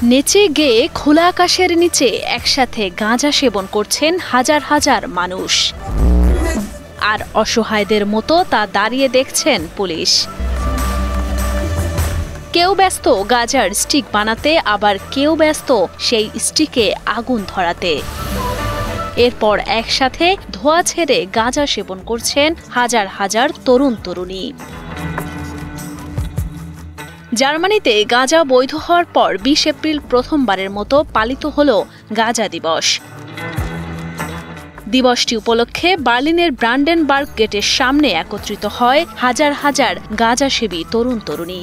নেচে গেয়ে খোলা আকাশের নিচে একসাথে গাঁজা সেবন করছেন হাজার হাজার মানুষ। আর অসহায়দের মতো তা দাঁড়িয়ে দেখছেন পুলিশ। কেউ ব্যস্ত গাঁজার স্টিক বানাতে, আবার কেউ ব্যস্ত সেই স্টিকে আগুন ধরাতে। এরপর একসাথে ধোঁয়া ছেড়ে গাঁজা সেবন করছেন হাজার হাজার তরুণ তরুণী। জার্মানিতে গাঁজা বৈধ হওয়ার পর ২০ এপ্রিল প্রথমবারের মতো পালিত হল গাঁজা দিবস। দিবসটি উপলক্ষে বার্লিনের ব্রান্ডেনবার্গ গেটের সামনে একত্রিত হয় হাজার হাজার গাঁজাসেবী তরুণ তরুণী।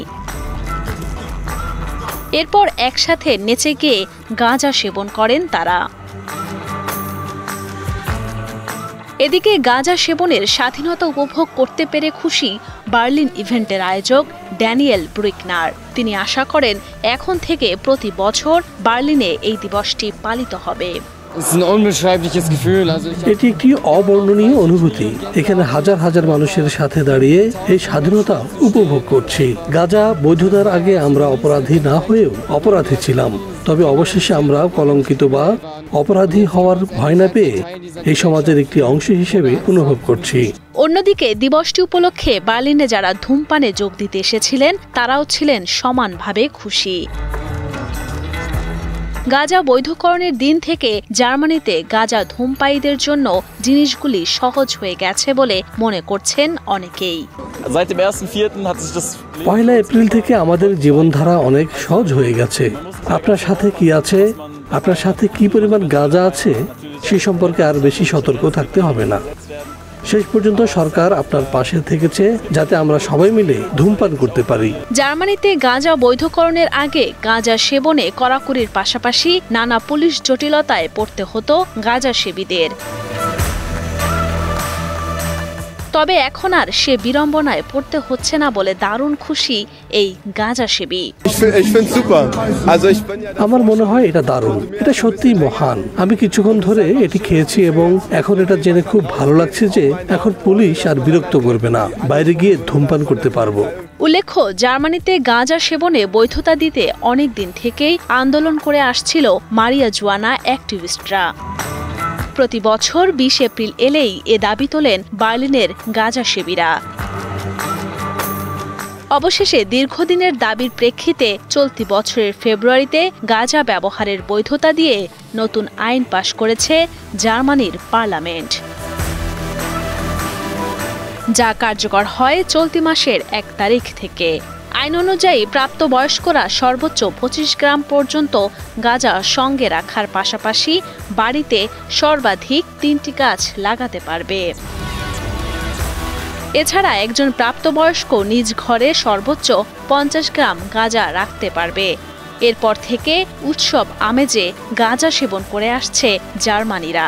এরপর একসাথে নেচে গিয়ে গাঁজা সেবন করেন তারা। এদিকে গাঁজা সেবনের স্বাধীনতা উপভোগ করতে পেরে খুশি বার্লিন ইভেন্টের আয়োজক ড্যানিয়েল ব্রুইকনার। তিনি আশা করেন এখন থেকে প্রতি বছর বার্লিনে এই দিবসটি পালিত হবে। এটি একটি অবর্ণনীয় অনুভূতি। এখানে হাজার হাজার মানুষের সাথে দাঁড়িয়ে এই স্বাধীনতা উপভোগ করছি। গাঁজা বৈধতার আগে আমরা অপরাধী না হয়েও অপরাধী ছিলাম, তবে অবশেষে আমরা কলঙ্কিত বা অপরাধী হওয়ার ভয় না পেয়ে এই সমাজের একটি অংশ হিসেবে অনুভব করছি। অন্যদিকে দিবসটি উপলক্ষে বার্লিনে যারা ধূমপানে যোগ দিতে এসেছিলেন তারাও ছিলেন সমানভাবে খুশি। গাঁজা বৈধকরণের দিন থেকে জার্মানিতে গাঁজা ধূমপায়ীদের জন্য জিনিসগুলি সহজ হয়ে গেছে বলে মনে করছেন অনেকেই। ১ এপ্রিল থেকে আমাদের জীবনধারা অনেক সহজ হয়ে গেছে। আপনার সাথে কি আছে, আপনার সাথে কি পরিমাণ গাঁজা আছে সে সম্পর্কে আর বেশি সতর্ক থাকতে হবে না। শেষ পর্যন্ত সরকার আপনার পাশে থেকেছে যাতে আমরা সবাই মিলে ধূমপান করতে পারি। জার্মানিতে গাঁজা বৈধকরণের আগে গাঁজা সেবনে কড়াকড়ির পাশাপাশি নানা পুলিশ জটিলতায় পড়তে হতো গাঁজা সেবীদের। তবে এখন আর সে বিড়ম্বনায় পড়তে হচ্ছে না বলে দারুণ খুশি এই গাঁজা সেবী। আমার মনে হয় এটা দারুণ, এটা সত্যিই মহান। আমি কিছুক্ষণ ধরে এটি খেয়েছি এবং এখন এটা জেনে খুব ভালো লাগছে যে এখন পুলিশ আর বিরক্ত করবে না, বাইরে গিয়ে ধূমপান করতে পারবো। উল্লেখ্য, জার্মানিতে গাঁজা সেবনে বৈধতা দিতে অনেক দিন থেকেই আন্দোলন করে আসছিল মারিয়া জুয়ানা অ্যাক্টিভিস্টরা। প্রতি বছর ২০ এপ্রিল এলেই এ দাবি তোলেন বার্লিনের গাঁজা সেবীরা। অবশেষে দীর্ঘদিনের দাবির প্রেক্ষিতে চলতি বছরের ফেব্রুয়ারিতে গাঁজা ব্যবহারের বৈধতা দিয়ে নতুন আইন পাশ করেছে জার্মানির পার্লামেন্ট, যা কার্যকর হয় চলতি মাসের ১ তারিখ থেকে। আইন অনুযায়ী প্রাপ্তবয়স্করা সর্বোচ্চ ২৫ গ্রাম পর্যন্ত গাঁজা সঙ্গে রাখার পাশাপাশি বাড়িতে সর্বাধিক ৩টি গাছ লাগাতে পারবে। এছাড়া একজন প্রাপ্তবয়স্ক নিজ ঘরে সর্বোচ্চ ৫০ গ্রাম গাঁজা রাখতে পারবে। এরপর থেকে উৎসব আমেজে গাঁজা সেবন করে আসছে জার্মানিরা।